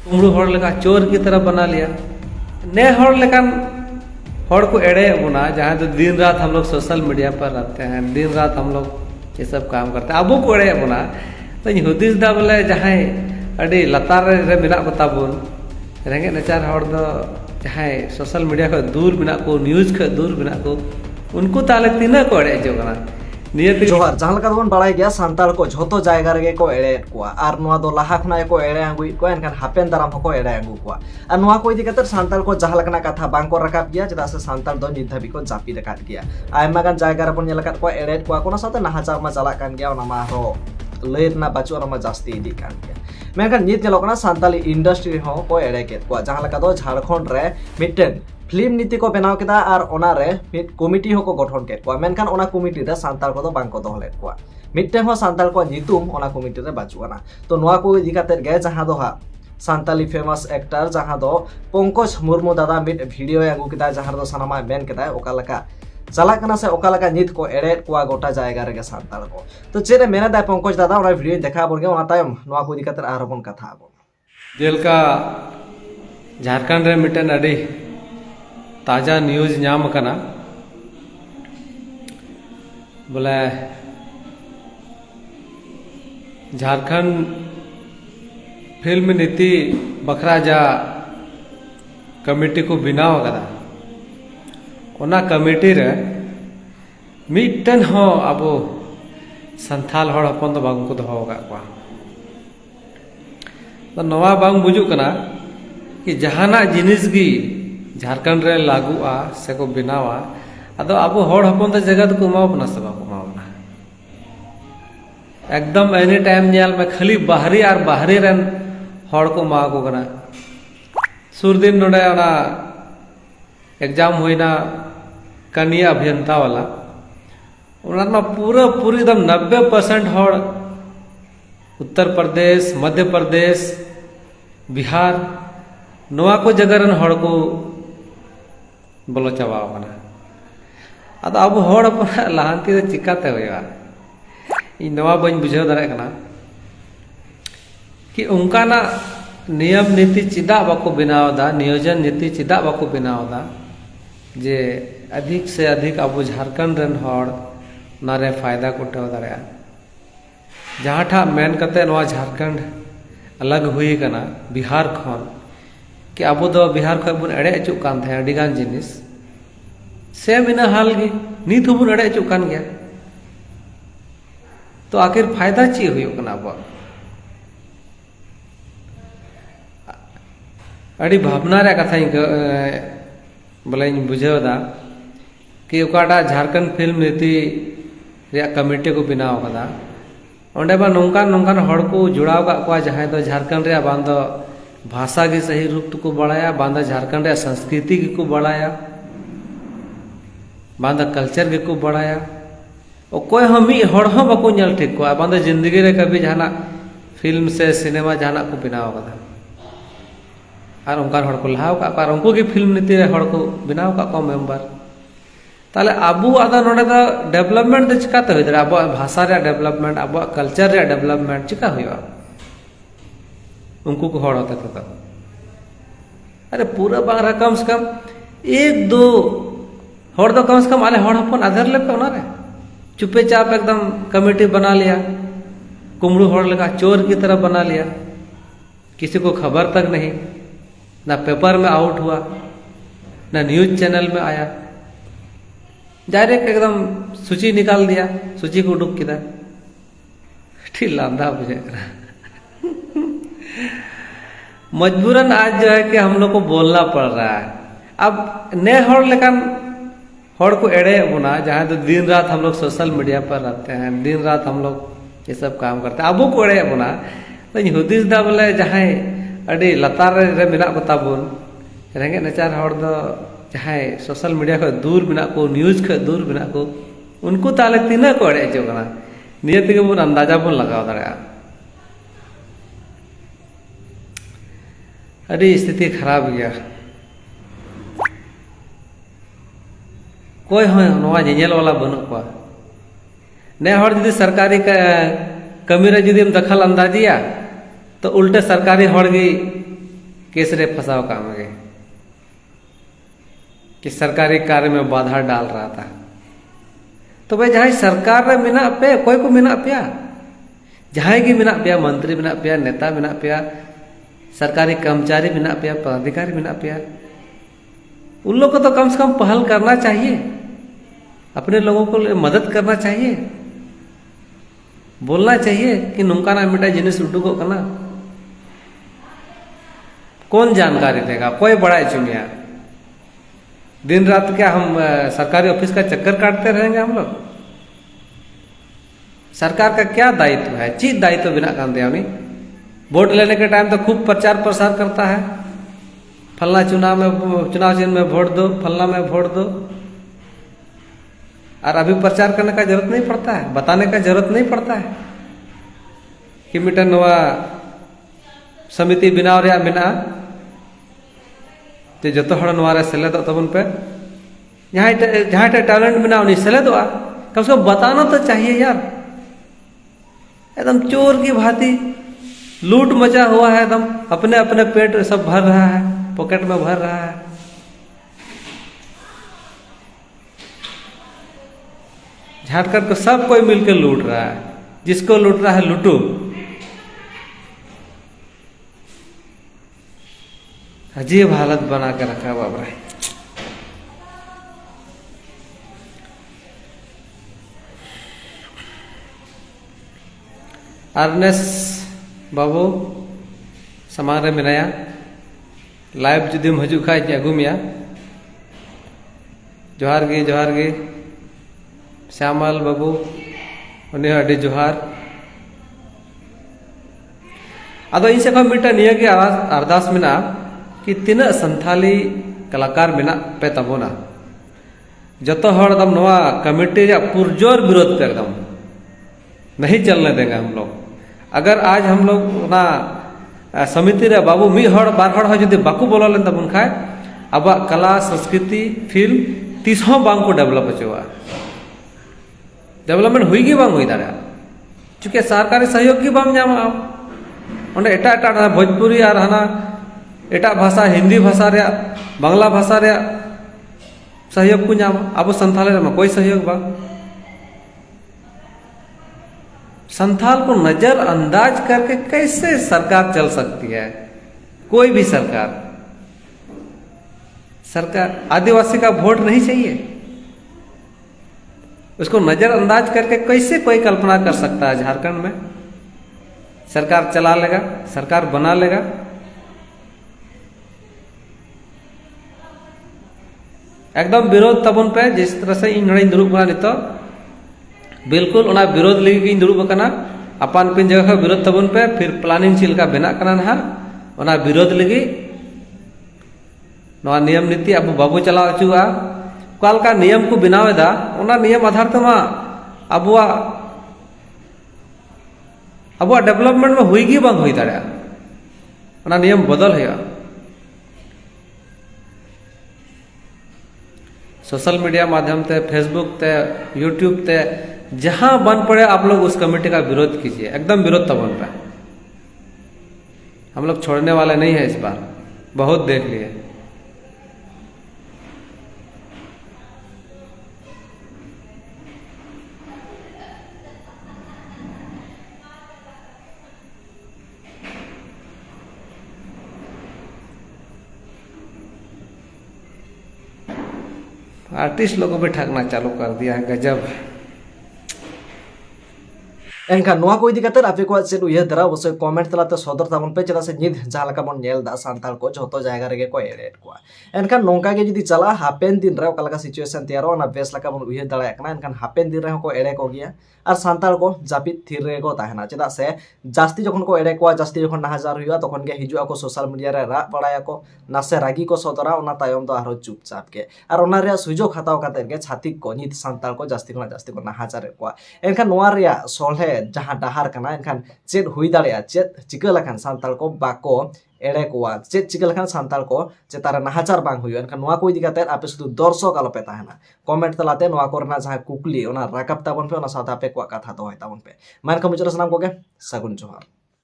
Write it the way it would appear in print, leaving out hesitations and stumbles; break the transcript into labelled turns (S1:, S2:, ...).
S1: कुमड़ू हड़ लेका चोर की तरह बना लिया। ने हड़ लेकिन हड़ को एड़े बोना, जहाँ तो दिन रात हम लोग सोशल मीडिया पर रहते हैं, दिन रात हम लोग ये सब काम करते हैं, अब को एड़े बोना। तो हुदिस दा बोले जहाँ अड़ी लतार रे मिना को ताबुन रेंगे नचार हड़ दो जहाँ सोशल मीडिया को दूर मिना को, न्यूज़ को दूर मिना को, उनको ताले तीना को एड़े जो कना नियति
S2: जोहार जहां लगा बन बाड़ाय गया सांताल को झोतो जायगा रे को एड़े को आर नुआ दो लाहा खना को एड़े आगुई को एनखान हापेन दाराम को एड़े आगु को आर नुआ को इदी कतर सांताल को जहां लकना कथा बांग को रकाब गया चदा से सांताल दो नित धाबी को जापी रकात गया आयमा गान जायगा रे बन नेलकात को एड़े को कोना साथे नाहाचार मा चला कान गया ओना मा रो लेतना बाचो ओना मा जास्ती इदी कान गया मेनखान नित नेलकना सांताली इंडस्ट्री हो को एड़े के को जहां लका दो झारखंड रे मिटन फिल्म नीति को बनाव केदा और ओनारे मिट कमिटी हो को गठन केत को मेनखान ओना कमिटी रे सांताल को दो बांग को दोहलेत को मिटन हो सांताल को नितुम ओना कमिटी रे बाचुआना तो नोआ को इदी काते गे जहां दो हा सांताली फेमस एक्टर जहां दो पंकज मुर्मू दादा मिट वीडियो आगु केदा जहां दो सनामा मेन केदा ओका लका चला कना से ओका लका नित को एड़े को गोटा जायगा रे सांताल को तो चेरे मेना दा पंकज दादा ओना वीडियो देखा बोल गे ओना तायम नोआ को इदी काते आरो बन कथा आबो
S1: जेलका झारखंड रे मिटन अड़ी ताजा न्यूज़ नाम कना बोले झारखंड फिल्म नीति बखरा जा कमिटी को बनाव कदा ओना कमिटी रे मिटन हो अब संथाल हड़ हपन दो बांग को दोहो का को तो नवा बांग बुझु कना कि जहाना जिनिस गी झारखंड रे लागुआ से को बनावा अदो अब हड़ हपन तो जगह को मावना सब को मावना एकदम एनी टाइम नेल में खाली बाहरी और बाहरी रन हड़ को मा को कना सुर दिन नोडे ओना एग्जाम होइना कन्या अभियंता वाला ओना पूरा पूरी एकदम 90% हड़ उत्तर प्रदेश, मध्य प्रदेश, बिहार नोआ को जगह रन हड़ को बोलो चाबाव कना अद अब हड़ अपन लहांती चिकाते होया इ नवा बन बुझाव दारे कना कि उनका ना नियम नीति चिदा बाको बनाव दा, नियोजन नीति चिदा बाको बनाव दा जे अधिक से अधिक अब झारखंड रन हड़ नारे फायदा को उठाव दारे जहाँ ठा मेन कते नवा झारखंड अलग हुई कना बिहार खन कि अब दो बिहार खन बन एड़े अचुक कान थे अडिगान जिनिस सेम इन हाल गी नीत हबन एड़े अचुक कान गया तो आखिर फायदा ची हुई कना अब अड़ी भावना रे कथा बोले बुझाव दा कि ओकाटा झारखंड फिल्म नीति रे कमिटी को बनाव कदा ओंडे बा नोंकान नोंकान हड़ को जुड़ाव का को जहां दो झारखंड रे बांध भाषा के सही रूप को बढ़ाया, बांधा झारखंड रे संस्कृति को बढ़ाया, बांधा कल्चर के को बढ़ाया और कोई हम हड़ हम बाको नल ठीक को बांधा जिंदगी रे कभी जाना फिल्म से सिनेमा जाना को बनाव कदा और उनका हड़ को लहाव का और उनको की फिल्म नीति रे हड़ को बनाव का मेंबर ताले अबू आदा नोडे दा डेवलपमेंट दे चिकाते होय दरे अब भाषा रे डेवलपमेंट अब कल्चर रे डेवलपमेंट चिका होया उनको को हड़ होता था अरे पूरा बांग कम से कम एक दो हड़ दो कम से कम आले हड़ अपन आधार ले पे रे चुपे चाप एकदम कमेटी बना लिया, कुमड़ू हड़ लेका चोर की तरह बना लिया, किसी को खबर तक नहीं, ना पेपर में आउट हुआ ना न्यूज चैनल में आया, डायरेक्ट एकदम सूची निकाल दिया, सूची को उडुक किया ठीक लांदा बुझे मजबूरन आज जो है कि हम लोग को बोलना पड़ रहा है। अब ने हड़ लेकिन हड़ को एड़े बोना, जहाँ तो दिन रात हम लोग सोशल मीडिया पर रहते हैं, दिन रात हम लोग ये सब काम करते हैं, अब को एड़े बोना तो हुदिस दा बोले जहाँ अड़ी लतार रे मिना को ताबुन रेंगे नचार हड़ दो जहाँ सोशल मीडिया को दूर मिना को, न्यूज़ को दूर मिना को, उनको ताले तीना को एड़े जो कना नियति के बन अंदाजा बन लगाव दाड़ा अड़ी स्थिति खराब गया कोई हो जेल वाला बनू को ने हड़ जुदी सरकारी कमी रे जुदी दखल अंदाजिया तो उल्टे सरकारी हड़ गी केस रे फंसाव काम गे कि सरकारी कार्य में बाधा डाल रहा था। तो भाई जहाँ सरकार रे मेना पे कोई को मेना पिया जहाँ की मेना पिया मंत्री मेना पिया नेता मेना पिया सरकारी कर्मचारी मेना पिया पदाधिकारी मेना पिया उन लोग को तो कम से कम पहल करना चाहिए, अपने लोगों को मदद करना चाहिए, बोलना चाहिए कि नुमका ना मिटा जिनिस उडुगो करना। कौन जानकारी देगा, कोई बड़ा चुनिया। दिन रात क्या हम सरकारी ऑफिस का चक्कर काटते रहेंगे हम लोग? सरकार का क्या दायित्व है, चीज दायित्व बिना काम दिया नहीं। वोट लेने के टाइम तो खूब प्रचार प्रसार करता है, फलना चुनाव चिन्ह में वोट दो, फलना में वोट दो, और अभी प्रचार करने का जरूरत नहीं पड़ता है, बताने का जरूरत नहीं पड़ता है कि मिटन नवा समिति बनाव रे मेना तो जो हड़ नवारे सेलेदो तबन पे जहाँ टैलेंट मेना उन्हीं सेलेदोआ, कम से कम बताना तो चाहिए यार। एकदम चोर की भांति लूट मचा हुआ है, एकदम अपने अपने पेट सब भर रहा है, पॉकेट में भर रहा है। झारखंड को सब कोई मिलकर लूट रहा है, जिसको लूट रहा है लूटो। अजीब हालत बना के रखा है बाबरा। आरनेस बाबू समारे मेनाया लाइव जुदीम हजू खाज अगू मिया जोहार गे श्यामल बाबू उन्हें अड़ी जोहार। अदो इन से मिट्टा निया के अरदास मेना कि तीना संथाली कलाकार मेना पे तबोना जतो हड़ एकदम नवा कमेटी रे पुरजोर विरोध पे एकदम नहीं चलने देंगे हम लोग। अगर आज हम लोग ना समिति रे बाबू मी हड़ बार हड़ हो जदि बाकू बोला लेन तबन खाए अब कला संस्कृति फिल्म तीसों बांग को डेवलप होचुआ, डेवलपमेंट हुई बांग हुई दाड़ा, चूंकि सरकारी सहयोग की बाम जामा ओंडे एटा एटा भोजपुरी और हाना एटा भाषा हिंदी भाषा रे बांग्ला भाषा रे सहयोग को नाम, अब संथाल में कोई सहयोग बा। संथाल को नजरअंदाज करके कैसे सरकार चल सकती है? कोई भी सरकार आदिवासी का वोट नहीं चाहिए, उसको नजरअंदाज करके कैसे कोई कल्पना कर सकता है झारखंड में सरकार चला लेगा, सरकार बना लेगा? एकदम विरोध तबन पे जिस तरह से इन नड़े दुरुब बना नितो बिल्कुल उना विरोध लगी इन दुरुब बकना अपान पिन जगह का विरोध तबन पे फिर प्लानिंग चिल का बना करना ना उना विरोध लगी नवा नियम नीति अब बाबू चला चुआ काल का नियम को बनावेदा उना नियम आधार तमा अबुआ डेवलपमेंट में हुई बांग हुई दाड़ा उना नियम बदल है। सोशल मीडिया माध्यम से फेसबुक ते यूट्यूब ते जहां बन पड़े आप लोग उस कमेटी का विरोध कीजिए, एकदम विरोध तब बन रहा है। हम लोग छोड़ने वाले नहीं है इस बार, बहुत देख लिए। आर्टिस्ट लोगों पे ठगना चालू कर दिया है, गजब।
S2: एनखान नोआ को इदी कतर आपे को से उयह दरा बसे कमेंट तलाते सदर ताबन पे चला से निद जहां लका बन नेल दा सांताल को जतो जायगा रे को एडेट को एनखान नोंका के जदी चला हापेन दिन रे ओकलका सिचुएशन तैयारो ना बेस लका बन उयह दड़ा एकना एनखान हापेन दिन रे को एडे को गया और सांताल को जापित थिर रे को ताहना चेदा से जास्ती जखन को एडे को जास्ती जखन नाहाजार हुआ तखन के हिजु को सोशल मीडिया रे रा पड़ाया को नासे रागी को सदरा ओना तायम तो आरो चुपचाप के और ओना रे सुजोग हताव काते के छातिक को नित सांताल को जास्ती को नाहाजार को एनखान नोआ रे सोलहे जहां डाहार कना एनखान चेद हुई दाड़िया चेद चिका लखान सांताल को बाको एड़े कोआ चेद चिका लखान सांताल को चेतारे नाहाचार बांग हुई एनखान नोआ को इदी काते आपे शुधु दर्शक आलो पे ताहना कमेंट तलाते नोआ कोरना जहां कुकली ओना राकाब ताबन पे ओना साथ आपे को कथा तो होय ताबन पे मान को मुचरा सनाम को के सगुन जोहार।